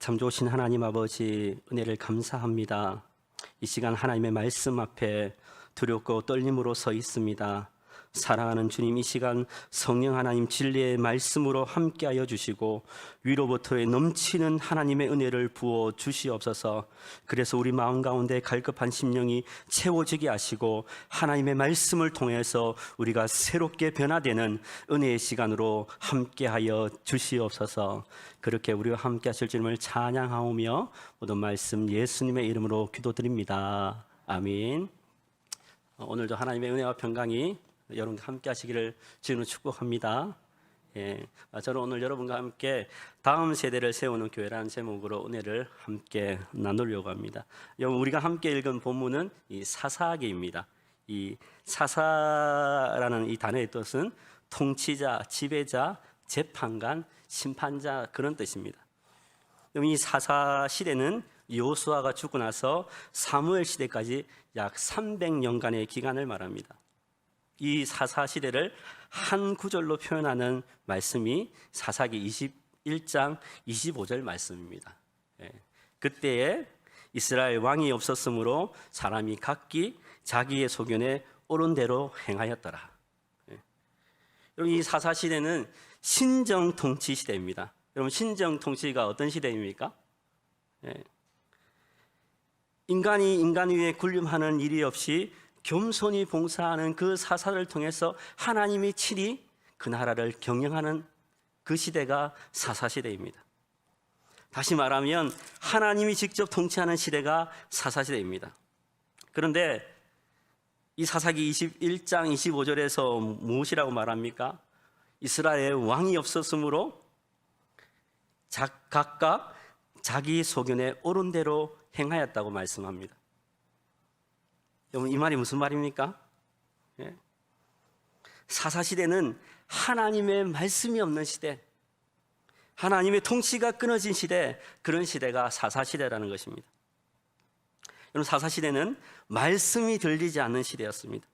참 좋으신 하나님 아버지, 은혜를 감사합니다. 이 시간 하나님의 말씀 앞에 두렵고 떨림으로 서 있습니다. 사랑하는 주님, 이 시간 성령 하나님 진리의 말씀으로 함께하여 주시고 위로부터의 넘치는 하나님의 은혜를 부어 주시옵소서. 그래서 우리 마음 가운데 갈급한 심령이 채워지게 하시고 하나님의 말씀을 통해서 우리가 새롭게 변화되는 은혜의 시간으로 함께하여 주시옵소서. 그렇게 우리와 함께 하실 주님을 찬양하오며 모든 말씀 예수님의 이름으로 기도드립니다. 아멘. 오늘도 하나님의 은혜와 평강이 여러분과 함께 하시기를 주님으로 축복합니다. 저는 오늘 여러분과 함께 다음 세대를 세우는 교회라는 제목으로 은혜를 함께 나누려고 합니다. 우리가 함께 읽은 본문은 이 사사기입니다. 이 사사라는 이 단어의 뜻은 통치자, 지배자, 재판관, 심판자, 그런 뜻입니다. 이 사사 시대는 여호수아가 죽고 나서 사무엘 시대까지 약 300년간의 기간을 말합니다. 이 사사 시대를 한 구절로 표현하는 말씀이 사사기 21장 25절 말씀입니다. 그때에 이스라엘 왕이 없었으므로 사람이 각기 자기의 소견에 옳은 대로 행하였더라. 여러분, 이 사사 시대는 신정 통치 시대입니다. 여러분, 신정 통치가 어떤 시대입니까? 인간이 인간 위에 군림하는 일이 없이 겸손히 봉사하는 그 사사를 통해서 하나님이 친히 그 나라를 경영하는 그 시대가 사사시대입니다. 다시 말하면 하나님이 직접 통치하는 시대가 사사시대입니다. 그런데 이 사사기 21장 25절에서 무엇이라고 말합니까? 이스라엘 왕이 없었으므로 각각 자기 소견에 옳은 대로 행하였다고 말씀합니다. 여러분, 이 말이 무슨 말입니까? 사사시대는 하나님의 말씀이 없는 시대, 하나님의 통치가 끊어진 시대, 그런 시대가 사사시대라는 것입니다. 여러분, 사사시대는 말씀이 들리지 않는 시대였습니다.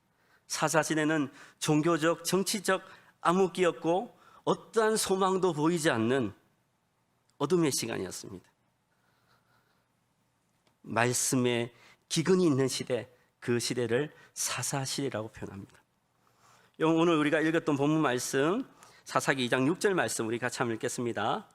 사사시대는 종교적, 정치적 암흑기였고 어떠한 소망도 보이지 않는 어둠의 시간이었습니다. 말씀에 기근이 있는 시대, 그 시대를 사사시대라고 표현합니다. 오늘 우리가 읽었던 본문 말씀 사사기 2장 6절 말씀 우리 같이 한번 읽겠습니다.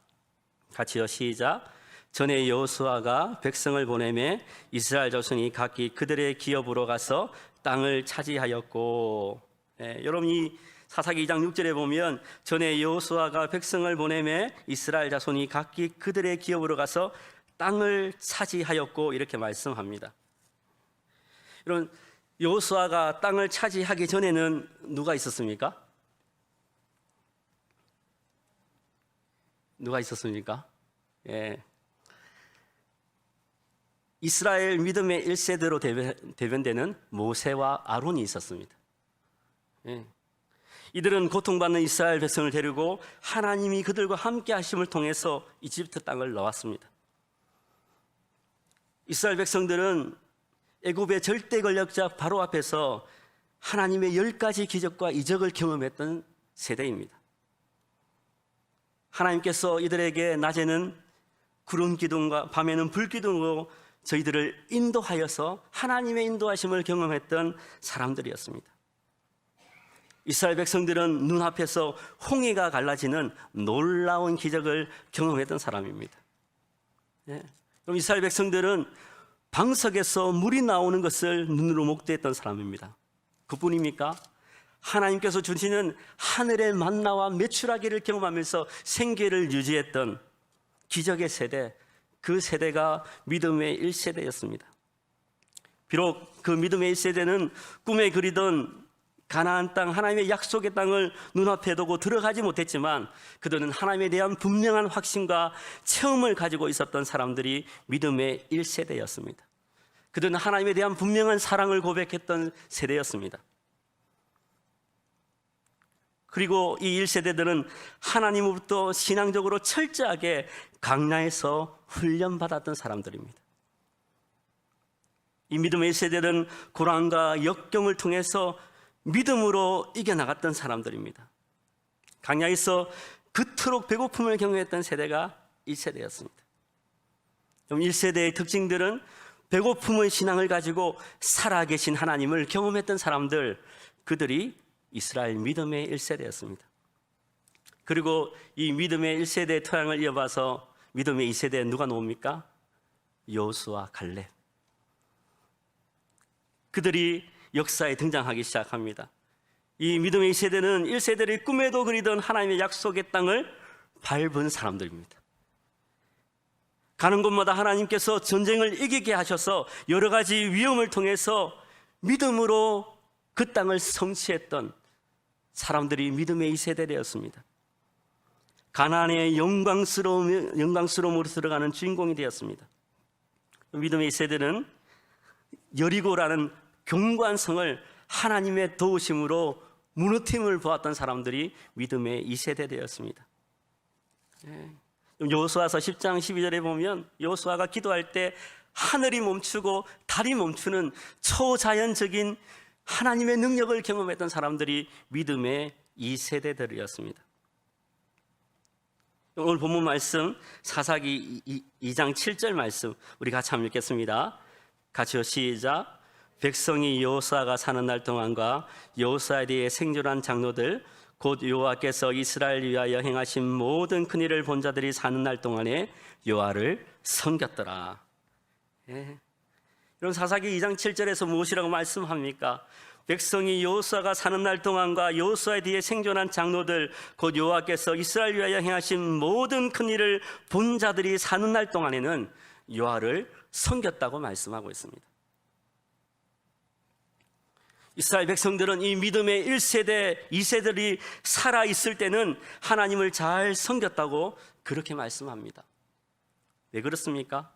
같이요, 시작. 전에 여호수아가 백성을 보내매 이스라엘 자손이 각기 그들의 기업으로 가서 땅을 차지하였고, 여러분, 이 사사기 2장 6절에 보면 전에 여호수아가 백성을 보내매 이스라엘 자손이 각기 그들의 기업으로 가서 땅을 차지하였고, 이렇게 말씀합니다. 여러분, 여호수아가 땅을 차지하기 전에는 누가 있었습니까? 누가 있었습니까? 이스라엘 믿음의 1세대로 대변되는 모세와 아론이 있었습니다. 이들은 고통받는 이스라엘 백성을 데리고 하나님이 그들과 함께 하심을 통해서 이집트 땅을 넣었습니다. 이스라엘 백성들은 애굽의 절대 권력자 바로 앞에서 하나님의 10가지 기적과 이적을 경험했던 세대입니다. 하나님께서 이들에게 낮에는 구름 기둥과 밤에는 불 기둥으로 저희들을 인도하여서 하나님의 인도하심을 경험했던 사람들이었습니다. 이스라엘 백성들은 눈앞에서 홍해가 갈라지는 놀라운 기적을 경험했던 사람입니다. 그럼 이스라엘 백성들은 방석에서 물이 나오는 것을 눈으로 목도했던 사람입니다. 그뿐입니까? 하나님께서 주시는 하늘의 만나와 메추라기를 경험하면서 생계를 유지했던 기적의 세대, 그 세대가 믿음의 1세대였습니다. 비록 그 믿음의 1세대는 꿈에 그리던 가나안 땅, 하나님의 약속의 땅을 눈앞에 두고 들어가지 못했지만 그들은 하나님에 대한 분명한 확신과 체험을 가지고 있었던 사람들이 믿음의 1세대였습니다. 그들은 하나님에 대한 분명한 사랑을 고백했던 세대였습니다. 그리고 이 1세대들은 하나님으로부터 신앙적으로 철저하게 강야에서 훈련받았던 사람들입니다. 이 믿음의 1세대는 고난과 역경을 통해서 믿음으로 이겨나갔던 사람들입니다. 강야에서 그토록 배고픔을 경험했던 세대가 1세대였습니다. 1세대의 특징들은 배고픔의 신앙을 가지고 살아계신 하나님을 경험했던 사람들, 그들이 이스라엘 믿음의 1세대였습니다. 그리고 이 믿음의 1세대의 토양을 이어봐서 믿음의 2세대에 누가 나옵니까? 여호수아, 갈렙. 그들이 역사에 등장하기 시작합니다. 이 믿음의 2세대는 1세대를 꿈에도 그리던 하나님의 약속의 땅을 밟은 사람들입니다. 가는 곳마다 하나님께서 전쟁을 이기게 하셔서 여러 가지 위험을 통해서 믿음으로 그 땅을 성취했던 사람들이 믿음의 2세대였습니다. 가나안의 영광스러움으로 들어가는 주인공이 되었습니다. 믿음의 2세대는 여리고라는 견고한 성을 하나님의 도우심으로 무너짐을 보았던 사람들이 믿음의 2세대였습니다. 여호수아서 10장 12절에 보면 여호수아가 기도할 때 하늘이 멈추고 달이 멈추는 초자연적인 하나님의 능력을 경험했던 사람들이 믿음의 2세대들이었습니다. 오늘 본문 말씀 사사기 2장 7절 말씀 우리 같이 한번 읽겠습니다. 같이요, 시작. 백성이 여호수아가 사는 날 동안과 여호수아에 대해 생존한 장로들 곧 여호와께서 이스라엘 위하여 행하신 모든 큰일을 본 자들이 사는 날 동안에 여호와를 섬겼더라. 이런 사사기 2장 7절에서 무엇이라고 말씀합니까? 백성이 여호수아가 사는 날 동안과 여호수아에 뒤에 생존한 장로들 곧 여호와께서 이스라엘 위하여 행하신 모든 큰일을 본 자들이 사는 날 동안에는 여호와를 섬겼다고 말씀하고 있습니다. 이스라엘 백성들은 이 믿음의 1세대, 2세들이 살아있을 때는 하나님을 잘 섬겼다고 그렇게 말씀합니다. 왜 그렇습니까?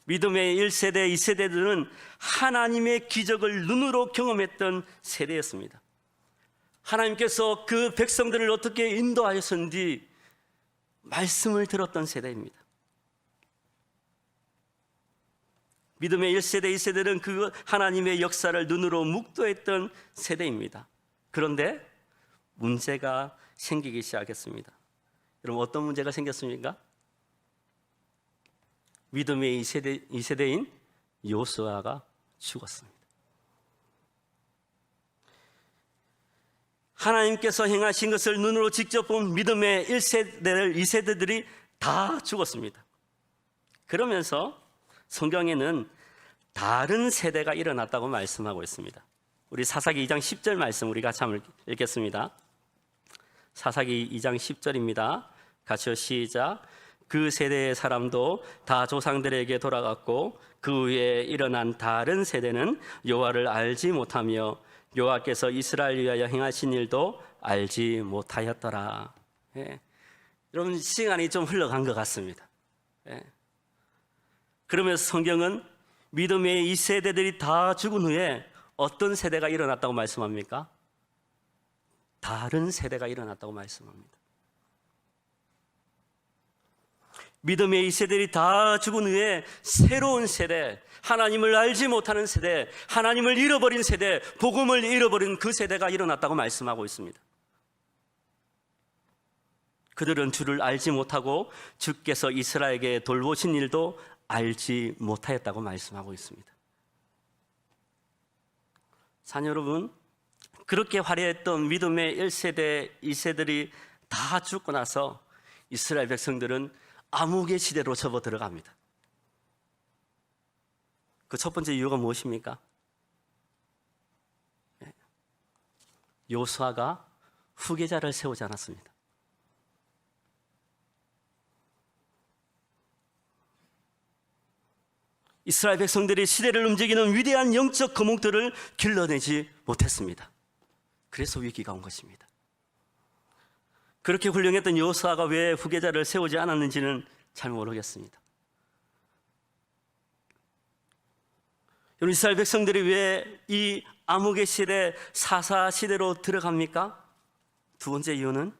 믿음의 1세대, 2세대들은 하나님의 기적을 눈으로 경험했던 세대였습니다. 하나님께서 그 백성들을 어떻게 인도하셨는지 말씀을 들었던 세대입니다. 믿음의 1세대, 2세대는 그 하나님의 역사를 눈으로 묵도했던 세대입니다. 그런데 문제가 생기기 시작했습니다. 여러분, 어떤 문제가 생겼습니까? 믿음의 2세대인 여호수아가 죽었습니다. 하나님께서 행하신 것을 눈으로 직접 본 믿음의 1세대, 2세대들이 다 죽었습니다. 그러면서 성경에는 다른 세대가 일어났다고 말씀하고 있습니다. 우리 사사기 2장 10절 말씀 우리 같이 한번 읽겠습니다. 사사기 2장 10절입니다. 같이요, 시작. 그 세대의 사람도 다 조상들에게 돌아갔고 그 후에 일어난 다른 세대는 여호와를 알지 못하며 여호와께서 이스라엘 위하여 행하신 일도 알지 못하였더라. 여러분, 시간이 좀 흘러간 것 같습니다. 그러면서 성경은 믿음의 2세대들이 다 죽은 후에 어떤 세대가 일어났다고 말씀합니까? 다른 세대가 일어났다고 말씀합니다. 믿음의 2세대들이 다 죽은 후에 새로운 세대, 하나님을 알지 못하는 세대, 하나님을 잃어버린 세대, 복음을 잃어버린 그 세대가 일어났다고 말씀하고 있습니다. 그들은 주를 알지 못하고 주께서 이스라엘에게 돌보신 일도 알지 못하였다고 말씀하고 있습니다. 자녀 여러분, 그렇게 화려했던 믿음의 1세대, 2세들이 다 죽고 나서 이스라엘 백성들은 암흑의 시대로 접어 들어갑니다. 그 첫 번째 이유가 무엇입니까? 여호수아가 후계자를 세우지 않았습니다. 이스라엘 백성들이 시대를 움직이는 위대한 영적 거목들을 길러내지 못했습니다. 그래서 위기가 온 것입니다. 그렇게 훌륭했던 여호수아가 왜 후계자를 세우지 않았는지는 잘 모르겠습니다. 여러분, 이스라엘 백성들이 왜 이 암흑의 시대, 사사 시대로 들어갑니까? 두 번째 이유는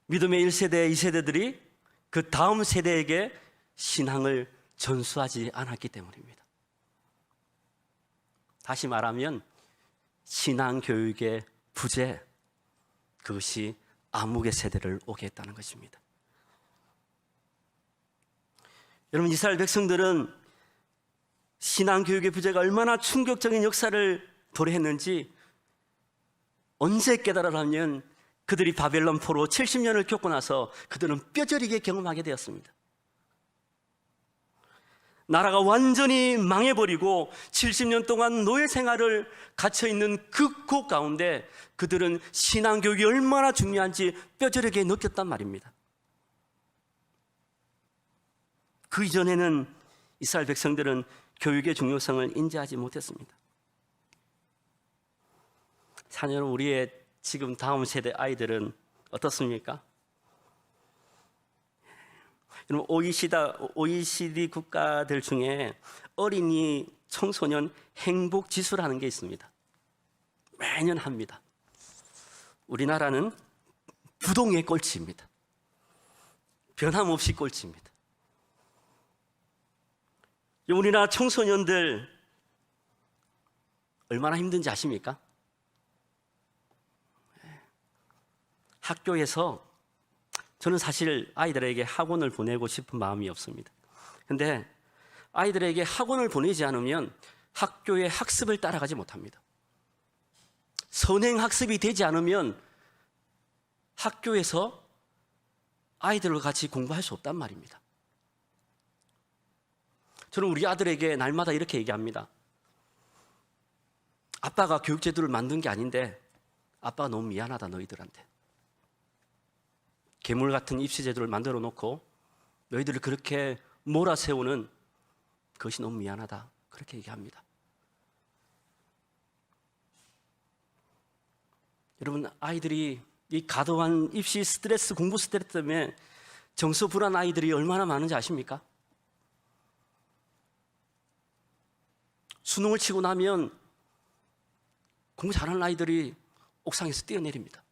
믿음의 1세대, 2세대들이 그 다음 세대에게 신앙을 전수하지 않았기 때문입니다. 다시 말하면 신앙교육의 부재, 그것이 암흑의 세대를 오게 했다는 것입니다. 여러분, 이스라엘 백성들은 신앙교육의 부재가 얼마나 충격적인 역사를 도래했는지 언제 깨달으라면 그들이 바벨론 포로 70년을 겪고 나서 그들은 뼈저리게 경험하게 되었습니다. 나라가 완전히 망해버리고 70년 동안 노예 생활을 갇혀있는 그 곳 가운데 그들은 신앙교육이 얼마나 중요한지 뼈저리게 느꼈단 말입니다. 그 이전에는 이스라엘 백성들은 교육의 중요성을 인지하지 못했습니다. 자녀는 우리의 지금 다음 세대 아이들은 어떻습니까? 여러분, OECD 국가들 중에 어린이 청소년 행복 지수라는 게 있습니다. 매년 합니다. 우리나라는 부동의 꼴찌입니다. 변함없이 꼴찌입니다. 우리나라 청소년들 얼마나 힘든지 아십니까? 학교에서 저는 사실 아이들에게 학원을 보내고 싶은 마음이 없습니다. 그런데 아이들에게 학원을 보내지 않으면 학교의 학습을 따라가지 못합니다. 선행학습이 되지 않으면 학교에서 아이들과 같이 공부할 수 없단 말입니다. 저는 우리 아들에게 날마다 이렇게 얘기합니다. 아빠가 교육제도를 만든 게 아닌데 아빠가 너무 미안하다, 너희들한테. 괴물 같은 입시제도를 만들어 놓고 너희들을 그렇게 몰아세우는 그것이 너무 미안하다, 그렇게 얘기합니다. 여러분, 아이들이 이 과도한 입시 스트레스, 공부 스트레스 때문에 정서 불안 아이들이 얼마나 많은지 아십니까? 수능을 치고 나면 공부 잘하는 아이들이 옥상에서 뛰어내립니다.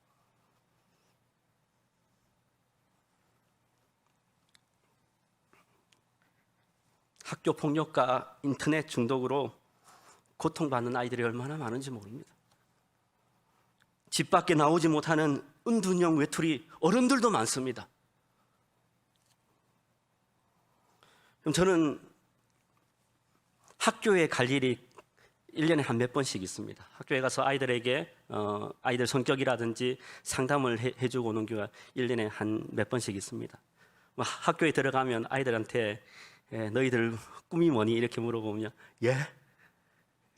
학교 폭력과 인터넷 중독으로 고통받는 아이들이 얼마나 많은지 모릅니다. 집 밖에 나오지 못하는 은둔형 외톨이 어른들도 많습니다. 그럼 저는 학교에 갈 일이 1년에 한 몇 번씩 있습니다. 학교에 가서 아이들에게 아이들 성격이라든지 상담을 해주고 오는 경우가 1년에 한 몇 번씩 있습니다. 학교에 들어가면 아이들한테 너희들 꿈이 뭐니? 이렇게 물어보면 예?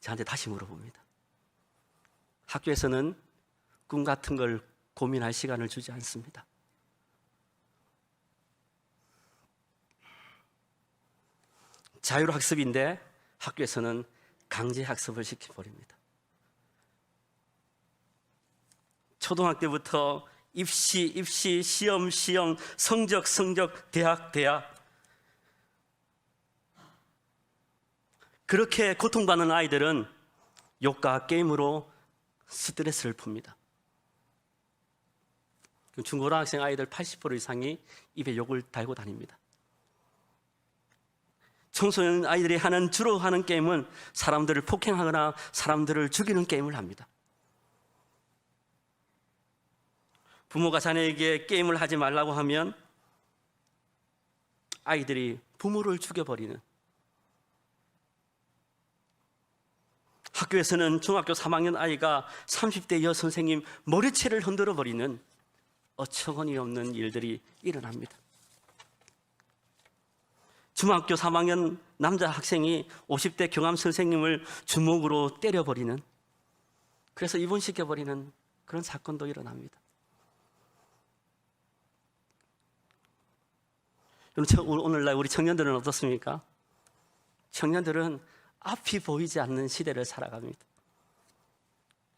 저한테 다시 물어봅니다. 학교에서는 꿈 같은 걸 고민할 시간을 주지 않습니다. 자율학습인데 학교에서는 강제학습을 시켜버립니다. 초등학교 때부터 입시, 시험, 성적, 대학. 그렇게 고통받는 아이들은 욕과 게임으로 스트레스를 풉니다. 중고등학생 아이들 80% 이상이 입에 욕을 달고 다닙니다. 청소년 아이들이 주로 하는 게임은 사람들을 폭행하거나 사람들을 죽이는 게임을 합니다. 부모가 자녀에게 게임을 하지 말라고 하면 아이들이 부모를 죽여버리는, 학교에서는 중학교 3학년 아이가 30대 여선생님 머리채를 흔들어 버리는 어처구니 없는 일들이 일어납니다. 중학교 3학년 남자 학생이 50대 경암 선생님을 주먹으로 때려버리는, 그래서 입원시켜버리는 그런 사건도 일어납니다. 오늘날 우리 청년들은 어떻습니까? 청년들은 앞이 보이지 않는 시대를 살아갑니다.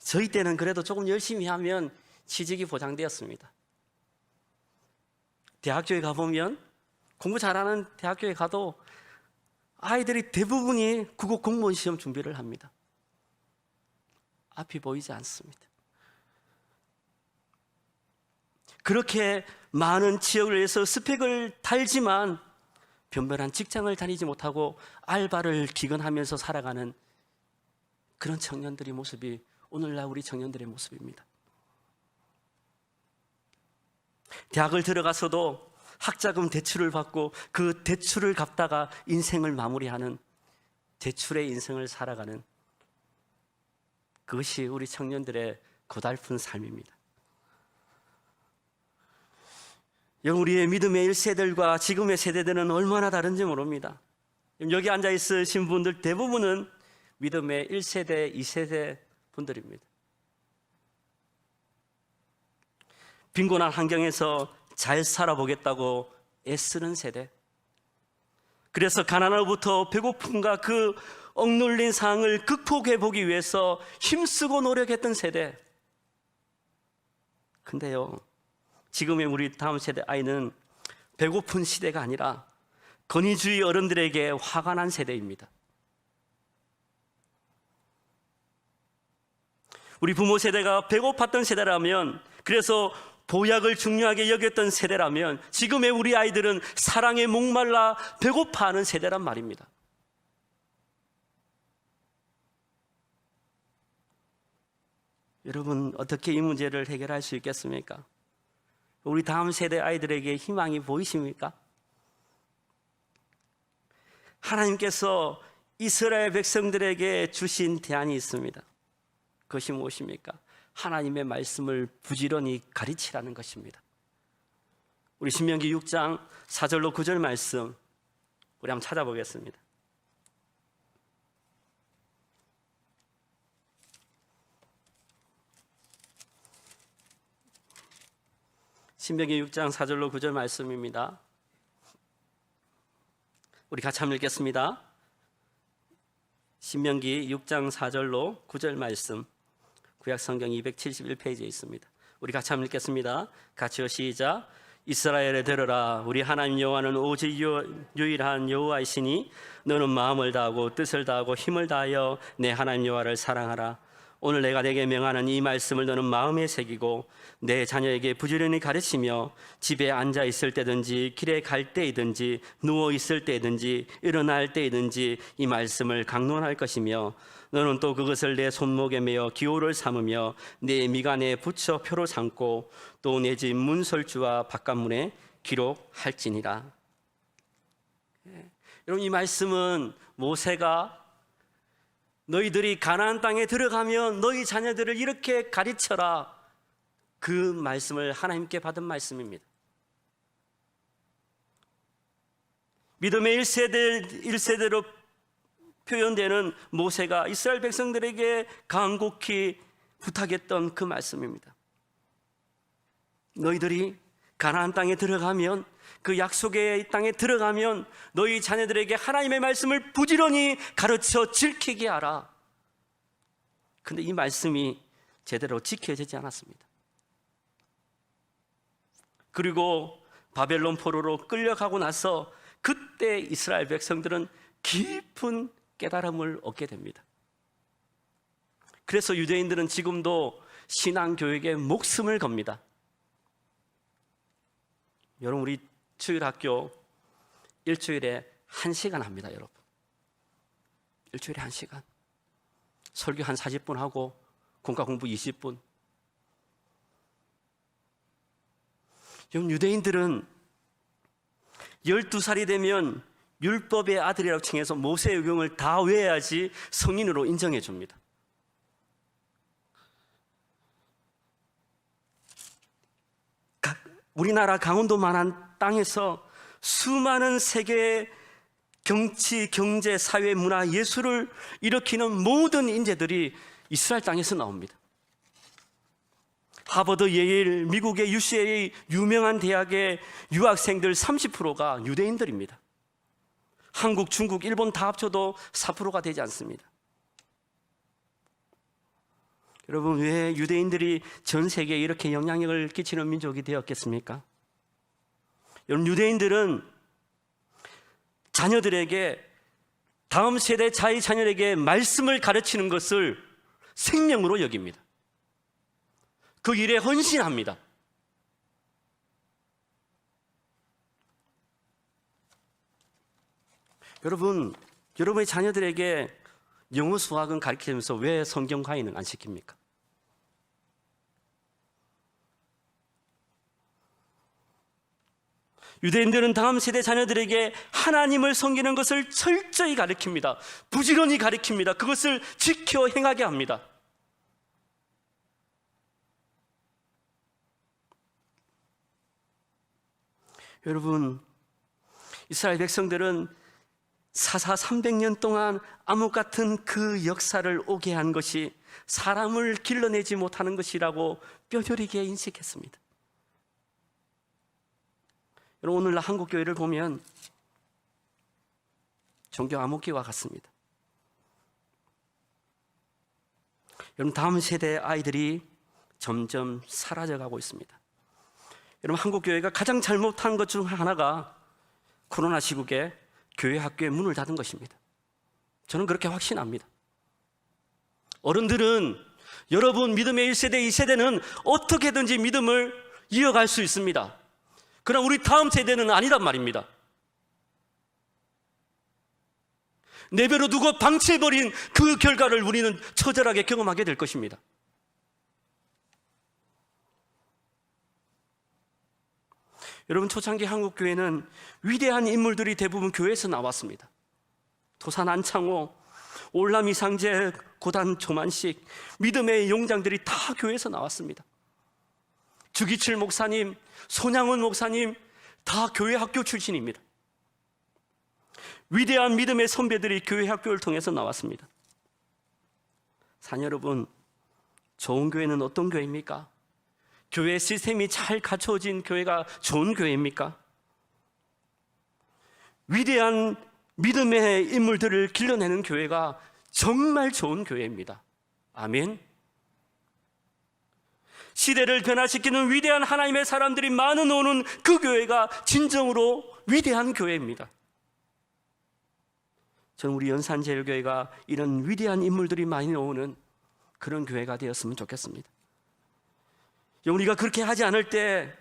저희 때는 그래도 조금 열심히 하면 취직이 보장되었습니다. 대학교에 가보면, 공부 잘하는 대학교에 가도 아이들이 대부분이 국어 공무원 시험 준비를 합니다. 앞이 보이지 않습니다. 그렇게 많은 지역을 위해서 스펙을 달지만 변변한 직장을 다니지 못하고 알바를 기근하면서 살아가는 그런 청년들의 모습이 오늘날 우리 청년들의 모습입니다. 대학을 들어가서도 학자금 대출을 받고 그 대출을 갚다가 인생을 마무리하는 대출의 인생을 살아가는 그것이 우리 청년들의 고달픈 삶입니다. 우리의 믿음의 1세들과 지금의 세대들은 얼마나 다른지 모릅니다. 여기 앉아 있으신 분들 대부분은 믿음의 1세대, 2세대 분들입니다. 빈곤한 환경에서 잘 살아보겠다고 애쓰는 세대, 그래서 가난으로부터 배고픔과 그 억눌린 상황을 극복해 보기 위해서 힘쓰고 노력했던 세대. 근데요, 지금의 우리 다음 세대 아이는 배고픈 시대가 아니라 권위주의 어른들에게 화가 난 세대입니다. 우리 부모 세대가 배고팠던 세대라면, 그래서 보약을 중요하게 여겼던 세대라면, 지금의 우리 아이들은 사랑에 목말라 배고파하는 세대란 말입니다. 여러분, 어떻게 이 문제를 해결할 수 있겠습니까? 우리 다음 세대 아이들에게 희망이 보이십니까? 하나님께서 이스라엘 백성들에게 주신 대안이 있습니다. 그것이 무엇입니까? 하나님의 말씀을 부지런히 가르치라는 것입니다. 우리 신명기 6장 4절로 9절 말씀 우리 한번 찾아보겠습니다. 신명기 6장 4절로 9절 말씀입니다. 우리 같이 한번 읽겠습니다. 신명기 6장 4절로 9절 말씀, 구약성경 271페이지에 있습니다. 우리 같이 한번 읽겠습니다. 같이요, 시작. 이스라엘에 들으라. 우리 하나님 여호와는 오직 유일한 여호와이시니 너는 마음을 다하고 뜻을 다하고 힘을 다하여 내 하나님 여호와를 사랑하라. 오늘 내가 내게 명하는 이 말씀을 너는 마음에 새기고 내 자녀에게 부지런히 가르치며 집에 앉아 있을 때든지 길에 갈 때이든지 누워 있을 때이든지 일어날 때이든지 이 말씀을 강론할 것이며, 너는 또 그것을 내 손목에 매어 기호를 삼으며 내 미간에 붙여 표로 삼고 또 내 집 문설주와 바깥문에 기록할지니라. 여러분, 이 말씀은 모세가 너희들이 가나안 땅에 들어가면 너희 자녀들을 이렇게 가르쳐라, 그 말씀을 하나님께 받은 말씀입니다. 믿음의 1세대로 표현되는 모세가 이스라엘 백성들에게 간곡히 부탁했던 그 말씀입니다. 너희들이 가나안 땅에 들어가면, 그 약속의 땅에 들어가면 너희 자녀들에게 하나님의 말씀을 부지런히 가르쳐 지키게 하라. 근데 이 말씀이 제대로 지켜지지 않았습니다. 그리고 바벨론 포로로 끌려가고 나서 그때 이스라엘 백성들은 깊은 깨달음을 얻게 됩니다. 그래서 유대인들은 지금도 신앙교육에 목숨을 겁니다. 여러분, 우리 주일학교 일주일에 1시간 합니다. 여러분, 일주일에 1시간 설교 한 40분 하고 공과 공부 20분. 여러분, 유대인들은 12살이 되면 율법의 아들이라고 칭해서 모세의 의경을 다 외워야지 성인으로 인정해 줍니다. 우리나라 강원도만한 땅에서 수많은 세계의 정치, 경제, 사회, 문화, 예술을 일으키는 모든 인재들이 이스라엘 땅에서 나옵니다. 하버드, 예일, 미국의 UCLA 유명한 대학의 유학생들 30%가 유대인들입니다. 한국, 중국, 일본 다 합쳐도 4%가 되지 않습니다. 여러분, 왜 유대인들이 전 세계에 이렇게 영향력을 끼치는 민족이 되었겠습니까? 여러분, 유대인들은 자녀들에게, 다음 세대 자기 자녀에게 말씀을 가르치는 것을 생명으로 여깁니다. 그 일에 헌신합니다. 여러분, 여러분의 자녀들에게 영어 수학은 가르치면서 왜 성경 강의는 안 시킵니까? 유대인들은 다음 세대 자녀들에게 하나님을 섬기는 것을 철저히 가르칩니다. 부지런히 가르칩니다. 그것을 지켜 행하게 합니다. 여러분, 이스라엘 백성들은 사사 300년 동안 암흑 같은 그 역사를 오게 한 것이 사람을 길러내지 못하는 것이라고 뼈저리게 인식했습니다. 여러분, 오늘날 한국 교회를 보면 종교 암흑기와 같습니다. 여러분, 다음 세대 아이들이 점점 사라져가고 있습니다. 여러분, 한국 교회가 가장 잘못한 것 중 하나가 코로나 시국에 교회 학교의 문을 닫은 것입니다. 저는 그렇게 확신합니다. 어른들은 여러분 믿음의 1세대, 2세대는 어떻게든지 믿음을 이어갈 수 있습니다. 그러나 우리 다음 세대는 아니란 말입니다. 내버려 두고 방치해버린 그 결과를 우리는 처절하게 경험하게 될 것입니다. 여러분, 초창기 한국교회는 위대한 인물들이 대부분 교회에서 나왔습니다. 도산 안창호, 올람 이상재, 고단 조만식, 믿음의 용장들이 다 교회에서 나왔습니다. 주기칠 목사님, 손양원 목사님 다 교회 학교 출신입니다. 위대한 믿음의 선배들이 교회 학교를 통해서 나왔습니다. 사녀 여러분, 좋은 교회는 어떤 교회입니까? 교회 시스템이 잘 갖춰진 교회가 좋은 교회입니까? 위대한 믿음의 인물들을 길러내는 교회가 정말 좋은 교회입니다. 아멘. 시대를 변화시키는 위대한 하나님의 사람들이 많은 오는 그 교회가 진정으로 위대한 교회입니다. 저는 우리 연산제일교회가 이런 위대한 인물들이 많이 오는 그런 교회가 되었으면 좋겠습니다. 우리가 그렇게 하지 않을 때,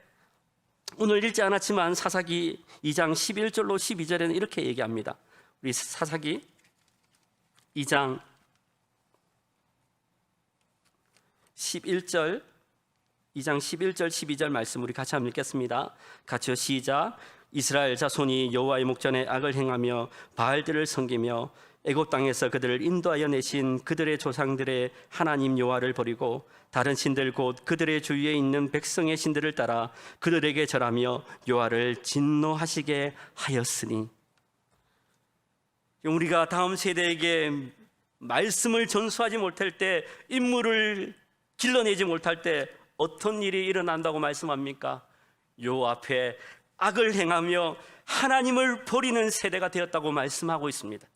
오늘 읽지 않았지만 사사기 2장 11절로 12절에는 이렇게 얘기합니다. 우리 사사기 2장 11절 12절 말씀 우리 같이 한번 읽겠습니다. 같이요, 시작. 이스라엘 자손이 여호와의 목전에 악을 행하며 바알들을 섬기며 애굽 땅에서 그들을 인도하여 내신 그들의 조상들의 하나님 여호와를 버리고 다른 신들 곧 그들의 주위에 있는 백성의 신들을 따라 그들에게 절하며 여호와를 진노하시게 하였으니. 우리가 다음 세대에게 말씀을 전수하지 못할 때, 인물을 길러내지 못할 때 어떤 일이 일어난다고 말씀합니까? 요 앞에 악을 행하며 하나님을 버리는 세대가 되었다고 말씀하고 있습니다.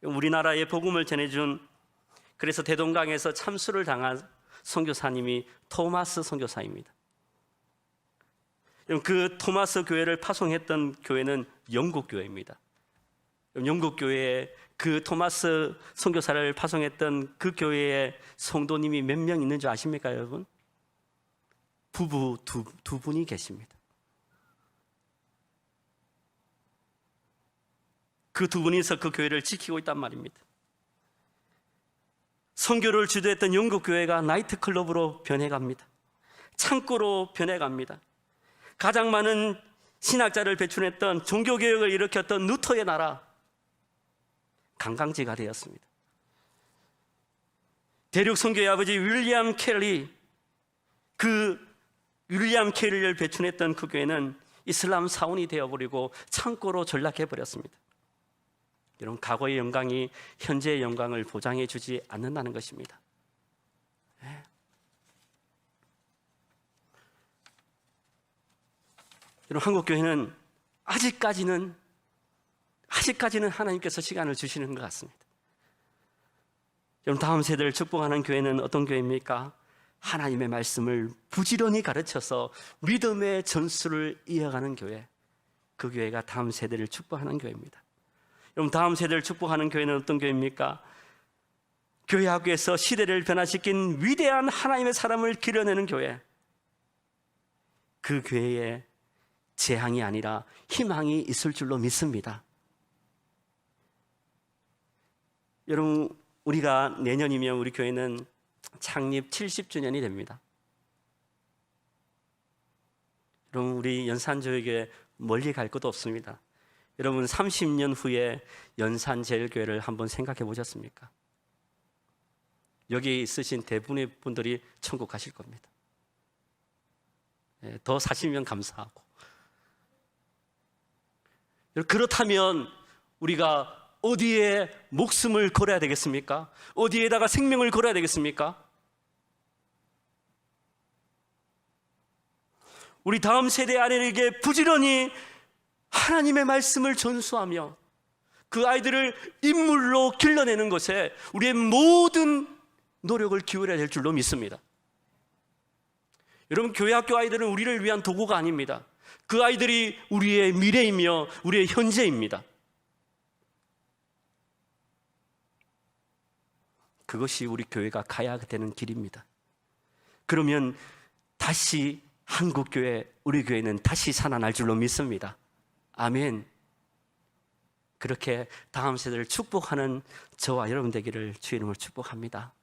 우리나라에 복음을 전해준, 그래서 대동강에서 참수를 당한 선교사님이 토마스 선교사입니다. 그 토마스 교회를 파송했던 교회는 영국 교회입니다. 영국 교회에 그 토마스 선교사를 파송했던 그 교회에 성도님이 몇 명 있는 줄 아십니까, 여러분? 부부 두 분이 계십니다. 그 두 분이서 그 교회를 지키고 있단 말입니다. 선교를 주도했던 영국 교회가 나이트클럽으로 변해갑니다. 창고로 변해갑니다. 가장 많은 신학자를 배출했던, 종교개혁을 일으켰던 루터의 나라, 관광지가 되었습니다. 대륙 선교의 아버지 윌리엄 켈리, 그 윌리엄 켈리를 배출했던 그 교회는 이슬람 사원이 되어버리고 창고로 전락해버렸습니다. 여러분, 과거의 영광이 현재의 영광을 보장해 주지 않는다는 것입니다. 네. 여러분, 한국교회는 아직까지는 하나님께서 시간을 주시는 것 같습니다. 여러분, 다음 세대를 축복하는 교회는 어떤 교회입니까? 하나님의 말씀을 부지런히 가르쳐서 믿음의 전수를 이어가는 교회, 그 교회가 다음 세대를 축복하는 교회입니다. 여러분, 다음 세대를 축복하는 교회는 어떤 교회입니까? 교회 학교에서 시대를 변화시킨 위대한 하나님의 사람을 길러내는 교회, 그 교회에 재앙이 아니라 희망이 있을 줄로 믿습니다. 여러분, 우리가 내년이면 우리 교회는 창립 70주년이 됩니다. 여러분, 우리 연산교회에 멀리 갈 것도 없습니다. 여러분, 30년 후에 연산제일교회를 한번 생각해 보셨습니까? 여기 있으신 대부분의 분들이 천국 가실 겁니다. 더 사시면 감사하고. 그렇다면 우리가 어디에 목숨을 걸어야 되겠습니까? 어디에다가 생명을 걸어야 되겠습니까? 우리 다음 세대 아이들에게 부지런히 하나님의 말씀을 전수하며 그 아이들을 인물로 길러내는 것에 우리의 모든 노력을 기울여야 될 줄로 믿습니다. 여러분, 교회 학교 아이들은 우리를 위한 도구가 아닙니다. 그 아이들이 우리의 미래이며 우리의 현재입니다. 그것이 우리 교회가 가야 되는 길입니다. 그러면 다시 한국교회, 우리 교회는 다시 살아날 줄로 믿습니다. 아멘. 그렇게 다음 세대를 축복하는 저와 여러분 되기를 주의 이름으로 축복합니다.